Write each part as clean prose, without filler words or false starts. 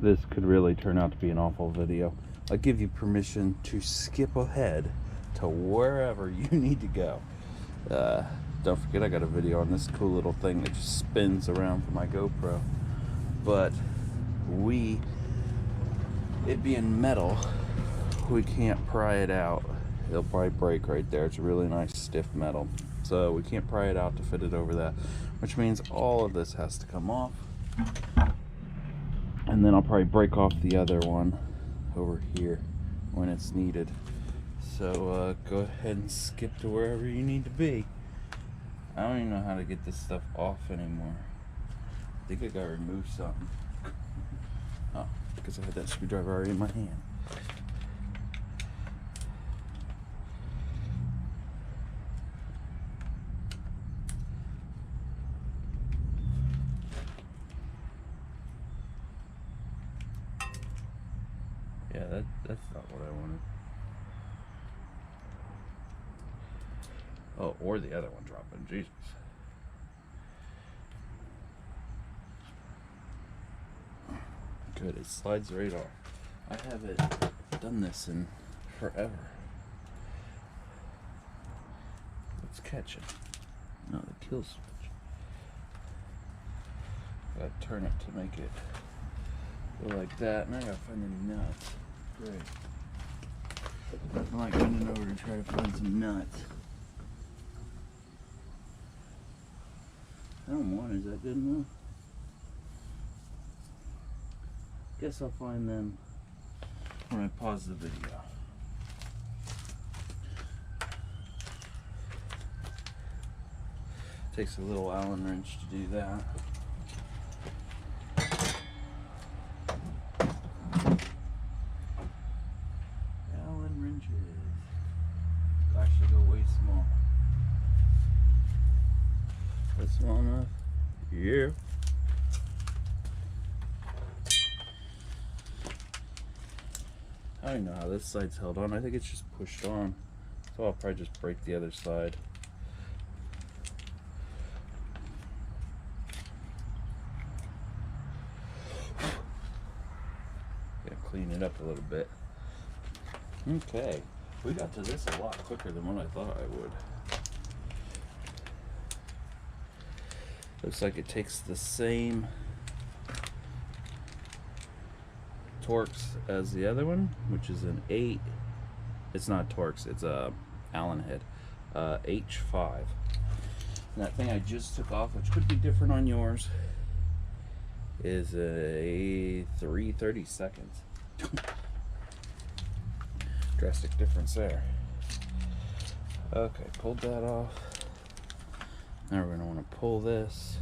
this could really turn out to be an awful video. I give you permission to skip ahead to wherever you need to go. Don't forget, I got a video on this cool little thing that just spins around for my GoPro. But it being metal, we can't pry it out. It'll probably break right there. It's a really nice stiff metal, so we can't pry it out to fit it over that, which means all of this has to come off. And then I'll probably break off the other one over here when it's needed. So go ahead and skip to wherever you need to be. I don't even know how to get this stuff off anymore. I think I gotta remove something. Oh, because I had that screwdriver already in my hand. Yeah, that's not what I wanted. Oh, or the other one dropping. Jesus. Good, it slides right off. I haven't done this in forever. It's catching. No, the kill switch. Gotta turn it to make it go like that. Now I gotta find any nuts. Great. Nothing like bending over to try to find some nuts. I don't want. Is that good enough? Guess I'll find them when I pause the video. Takes a little Allen wrench to do that. Allen wrenches. Gosh, they go way small. That's small enough? Yeah. I don't know how this side's held on. I think it's just pushed on. So I'll probably just break the other side. Gonna clean it up a little bit. Okay. We got to this a lot quicker than what I thought I would. Looks like it takes the same Torx as the other one, which is an 8. It's not Torx, it's a Allen head, H5. And that thing I just took off, which could be different on yours, is a 3/32. Drastic difference there. Okay, pulled that off. Now we're gonna want to pull this.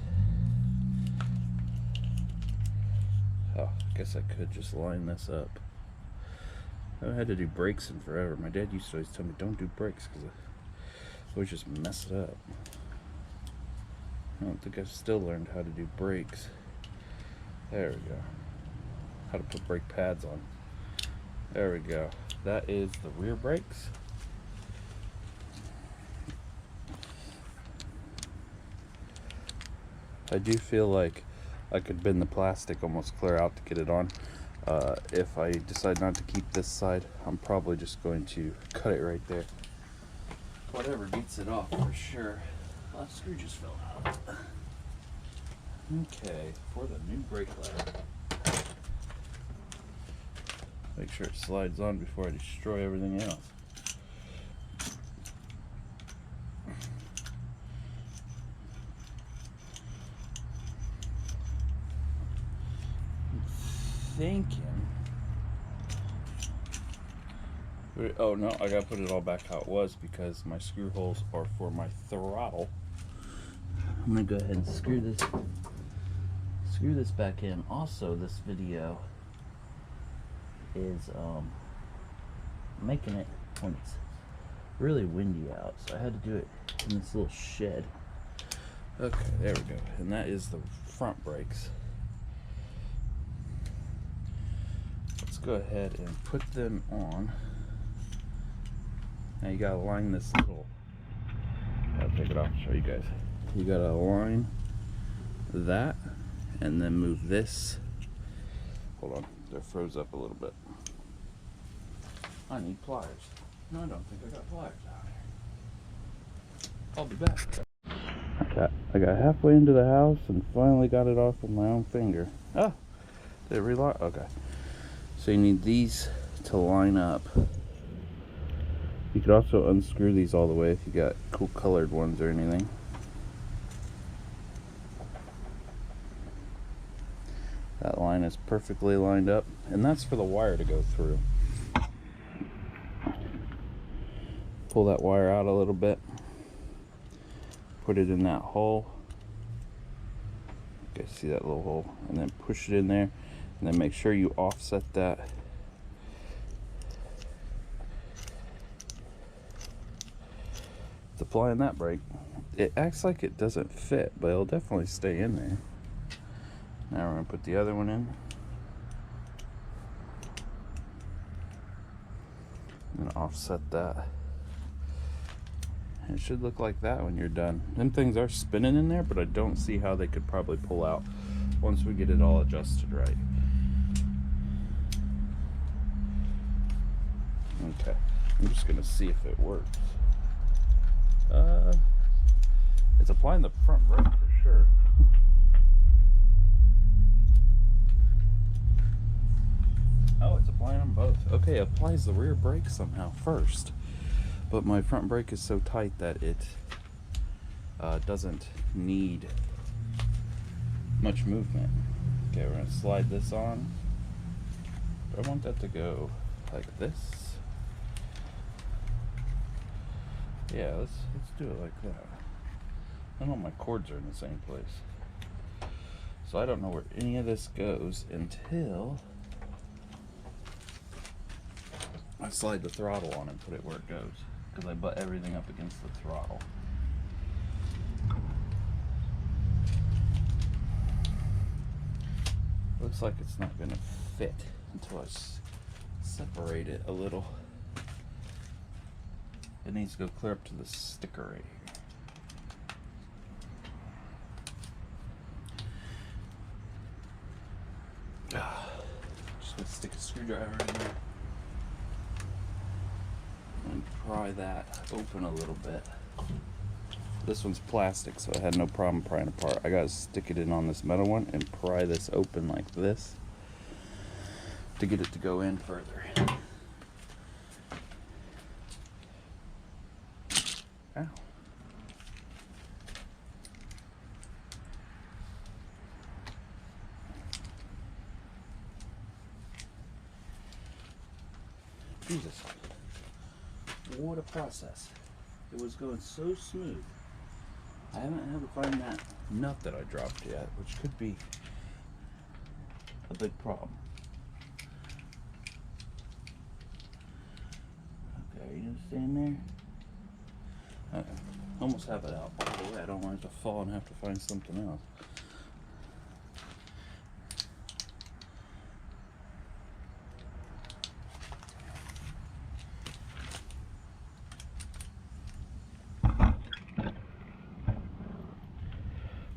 Oh, I guess I could just line this up. I haven't had to do brakes in forever. My dad used to always tell me don't do brakes because I always just mess it up. I don't think I've still learned how to do brakes. There we go. How to put brake pads on. There we go. That is the rear brakes. I do feel like I could bend the plastic almost clear out to get it on. If I decide not to keep this side, I'm probably just going to cut it right there. Whatever gets it off for sure. Last screw just fell out. Okay, for the new brake ladder. Make sure it slides on before I destroy everything else. Thinking. Oh no, I gotta put it all back how it was because my screw holes are for my throttle. I'm gonna go ahead and screw this back in. Also, this video is making it when it's really windy out, so I had to do it in this little shed. Okay, there we go. And that is the front brakes. Let's go ahead and put them on. Now you gotta line this little, I'll take it off and show you guys. You gotta align that and then move this. Hold on. They're froze up a little bit. I need pliers. No, I don't think I got pliers out here. I'll be back. I got halfway into the house and finally got it off with my own finger. Oh, did it relock? Okay. So you need these to line up. You could also unscrew these all the way if you got cool colored ones or anything. That line is perfectly lined up, and that's for the wire to go through. Pull that wire out a little bit, put it in that hole. You guys see that little hole? And then push it in there, and then make sure you offset that. It's applying that brake. It acts like it doesn't fit, but it'll definitely stay in there. Now we're going to put the other one in. And offset that. It should look like that when you're done. Them things are spinning in there, but I don't see how they could probably pull out once we get it all adjusted right. Okay, I'm just going to see if it works. It's applying the front brake for sure. Oh, it's applying them both. Okay, it applies the rear brake somehow first. But my front brake is so tight that it doesn't need much movement. Okay, we're going to slide this on. Do I want that to go like this? Yeah, let's do it like that. I know my cords are in the same place. So I don't know where any of this goes until I slide the throttle on and put it where it goes, because I butt everything up against the throttle. Looks like it's not going to fit until I separate it a little. It needs to go clear up to the sticker right here. Just going to stick a screwdriver in there and pry that open a little bit. This one's plastic, so I had no problem prying apart. I gotta stick it in on this metal one and pry this open like this to get it to go in further. Ow. Jesus. What a process. It was going so smooth. I haven't had to find that nut that I dropped yet, which could be a big problem. Okay, are you gonna stay in there? Okay. Almost have it out all the way. I don't want it to fall and have to find something else.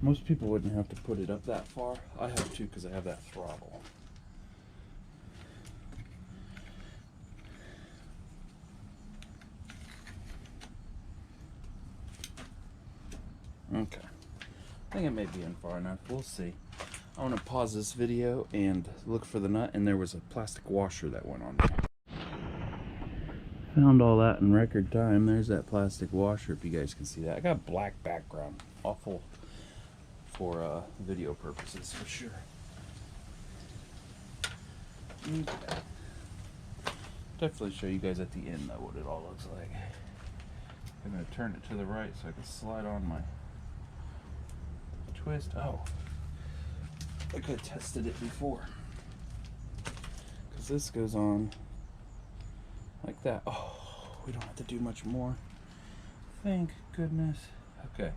Most people wouldn't have to put it up that far. I have to because I have that throttle. Okay. I think it may be in far enough. We'll see. I want to pause this video and look for the nut, and there was a plastic washer that went on there. Found all that in record time. There's that plastic washer, if you guys can see that. I got black background. Awful for video purposes, for sure. Okay. Definitely show you guys at the end, though, what it all looks like. I'm going to turn it to the right so I can slide on my twist. Oh, I could have tested it before, because this goes on like that. Oh, we don't have to do much more. Thank goodness. Okay.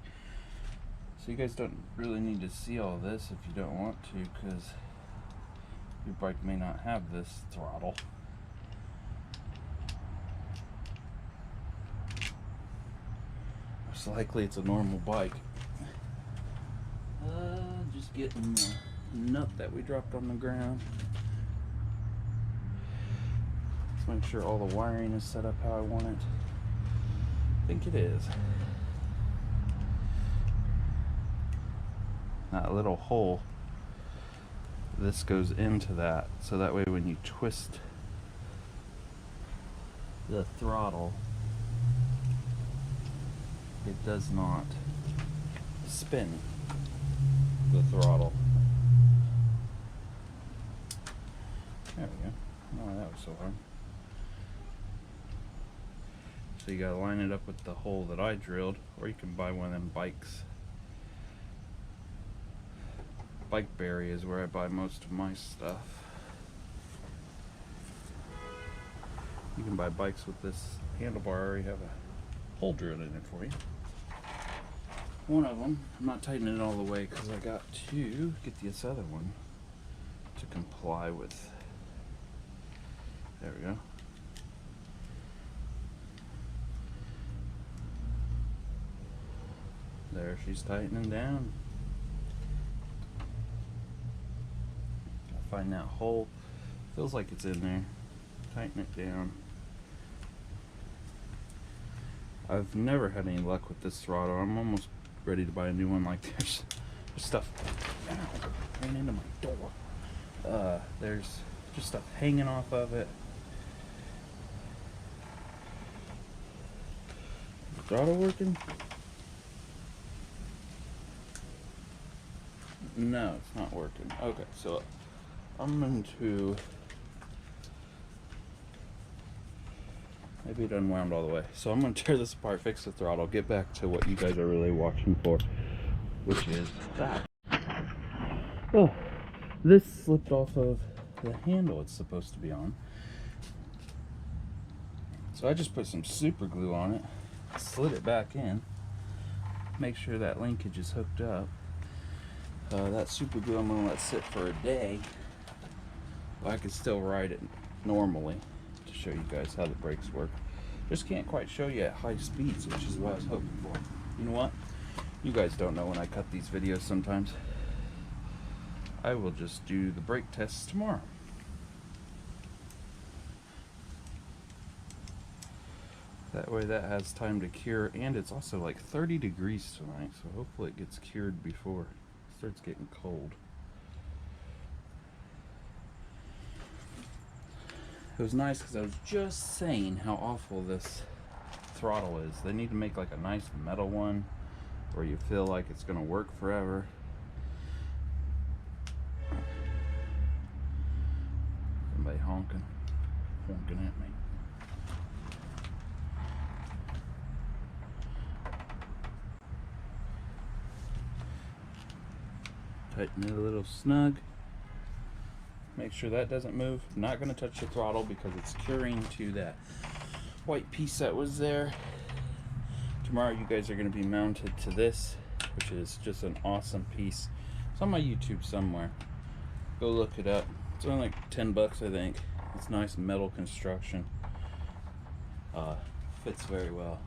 So you guys don't really need to see all this if you don't want to, because your bike may not have this throttle. Most likely it's a normal bike. Just getting the nut that we dropped on the ground. make sure all the wiring is set up how I want it. I think it is. That little hole, this goes into that, so that way when you twist the throttle, it does not spin the throttle. There we go. Oh, that was so hard. So you gotta line it up with the hole that I drilled, or you can buy one of them bikes. Bike Berry is where I buy most of my stuff. You can buy bikes with this handlebar. I already have a hole drilled in it for you. One of them, I'm not tightening it all the way because I got to get this other one to comply with. There we go. There, she's tightening down. Find that hole. Feels like it's in there. Tighten it down. I've never had any luck with this throttle. I'm almost ready to buy a new one. Like there's stuff. Ow, ran into my door. There's just stuff hanging off of it. Is the throttle working? No, it's not working. Okay, so I'm going to, maybe it unwound all the way. So I'm going to tear this apart, fix the throttle, get back to what you guys are really watching for, which is that. Oh, this slipped off of the handle it's supposed to be on. So I just put some super glue on it, slid it back in, make sure that linkage is hooked up. That super glue I'm going to let sit for a day. But I can still ride it normally to show you guys how the brakes work. Just can't quite show you at high speeds, which is what I was hoping for. You know what? You guys don't know when I cut these videos sometimes. I will just do the brake tests tomorrow. That way that has time to cure, and it's also like 30 degrees tonight, so hopefully it gets cured before it starts getting cold. It was nice because I was just saying how awful this throttle is. They need to make like a nice metal one where you feel like it's going to work forever. Somebody honking at me. Tighten it a little snug. Make sure that doesn't move. I'm not going to touch the throttle because it's curing to that white piece that was there. Tomorrow you guys are going to be mounted to this, which is just an awesome piece. It's on my YouTube somewhere. Go look it up. It's only like 10 bucks, I think. It's nice metal construction. Fits very well.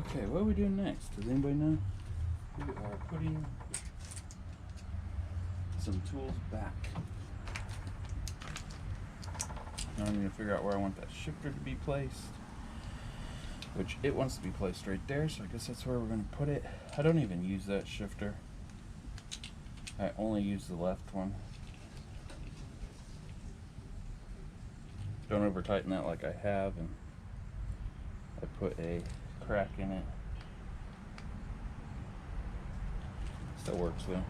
Okay, what are we doing next? Does anybody know? We are putting some tools back. Now I'm going to figure out where I want that shifter to be placed, which it wants to be placed right there, so I guess that's where we're going to put it. I don't even use that shifter. I only use the left one. Don't over tighten that like I have, and I put a crack in it. Still works though.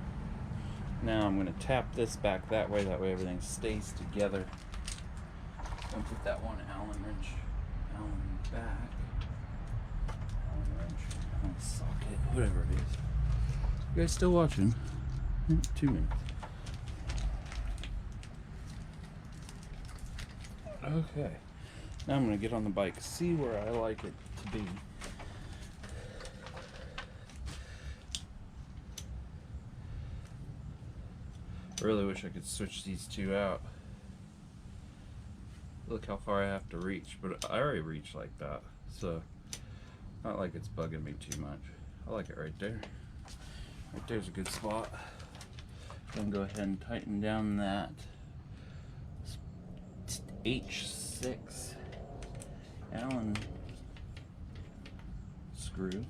Now I'm going to tap this back that way everything stays together. And put that one Allen wrench back. Allen wrench, Allen socket, whatever it is. You guys still watching? 2 minutes. Okay. Now I'm going to get on the bike, see where I like it to be. I really wish I could switch these two out. Look how far I have to reach, but I already reach like that, so not like it's bugging me too much. I like it right there. Right there's a good spot. I'm gonna go ahead and tighten down that H 6 Allen screw.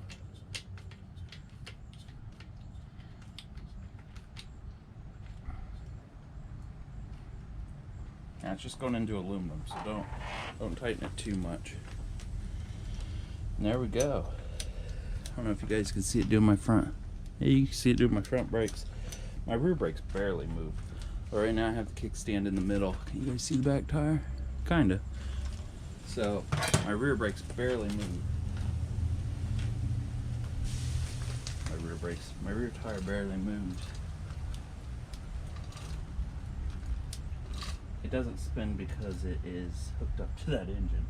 Now it's just going into aluminum, so don't tighten it too much. And there we go. I don't know if you guys can see it doing my front. Yeah, you can see it doing my front brakes. My rear brakes barely move. But right now I have the kickstand in the middle. Can you guys see the back tire? Kinda. So my rear brakes barely move. My rear tire barely moves. It doesn't spin because it is hooked up to that engine,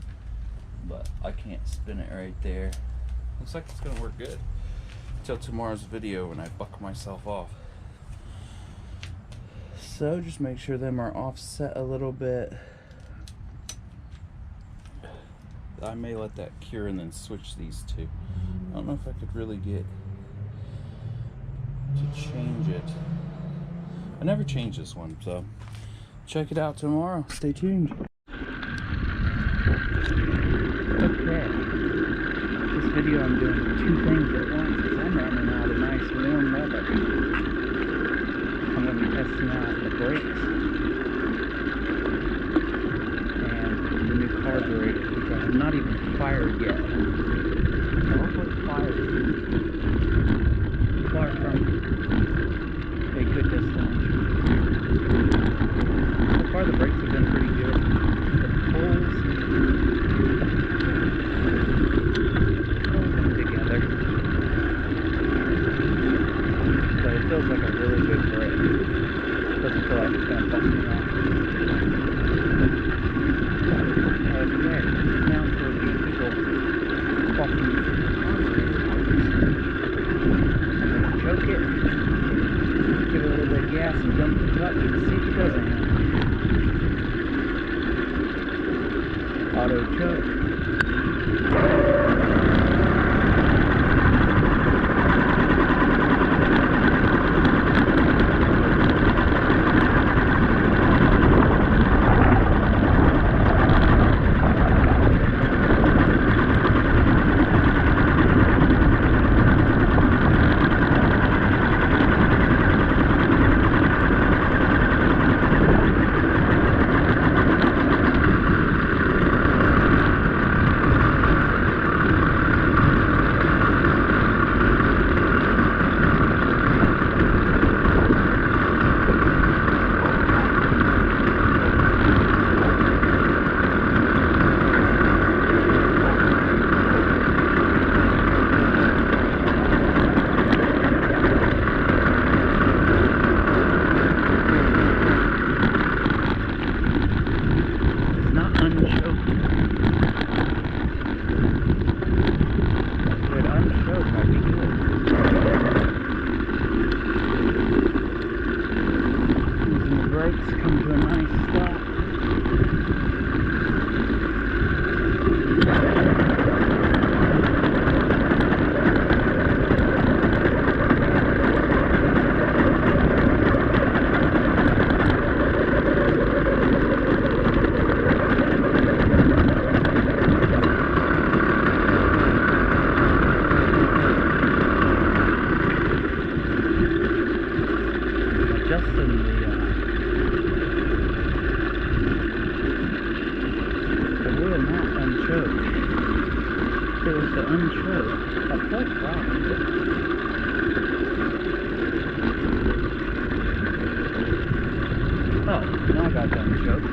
but I can't spin it right there. Looks like it's gonna work good until tomorrow's video when I buck myself off. So just make sure them are offset a little bit. I may let that cure and then switch these two. I don't know if I could really get to change it. I never changed this one, so check it out tomorrow. Stay tuned. Okay. This video I'm doing 2 things at once because I'm running out of nice warm weather. I'm going to be testing out the brakes and the new carburetor, which I have not even fired yet. So hopefully it's fired. Far from a good distance. So far the brakes have been pretty good. The pulls them together. But it feels like a really good brake. Doesn't feel like it's going to bust me off. Okay, now for the eagle walking choke it, give it a little bit of gas and dump the clutch and see if it does anything. Auto choke. Come to a nice stop. Adjusting the wheel not unchoked. If it was the unchoked, I felt right. Oh, now I got the unchoked.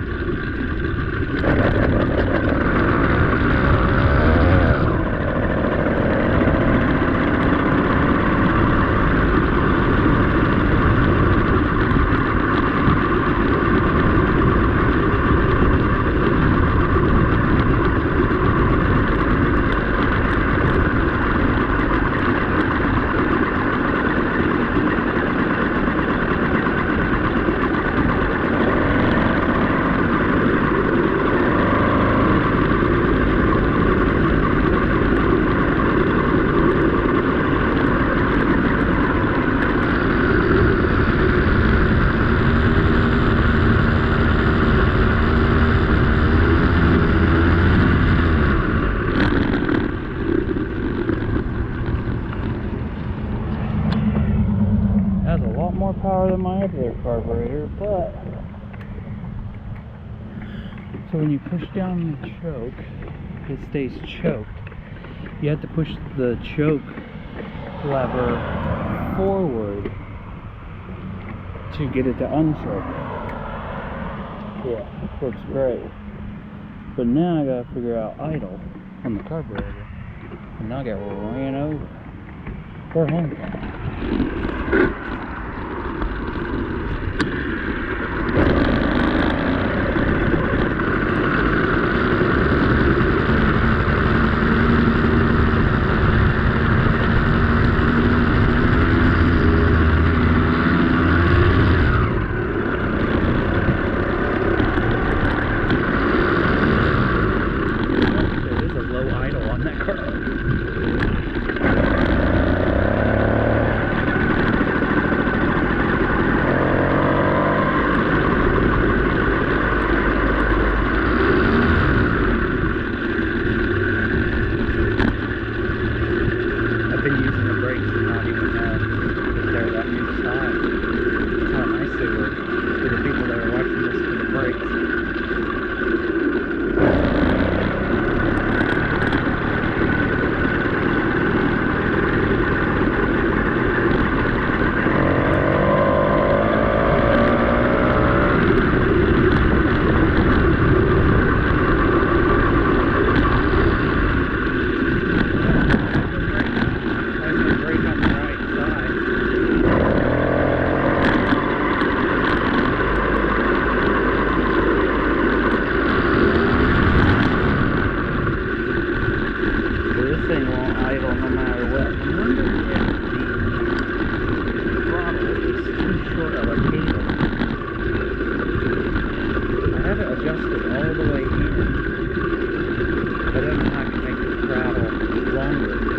more power than my other carburetor, but so when you push down the choke, it stays choked. You have to push the choke lever forward to get it to unchoke. Yeah, works great. But now I gotta figure out idle on the carburetor. And now I got ran over. Where homecoming? All the way in. I don't know how I can make this throttle longer.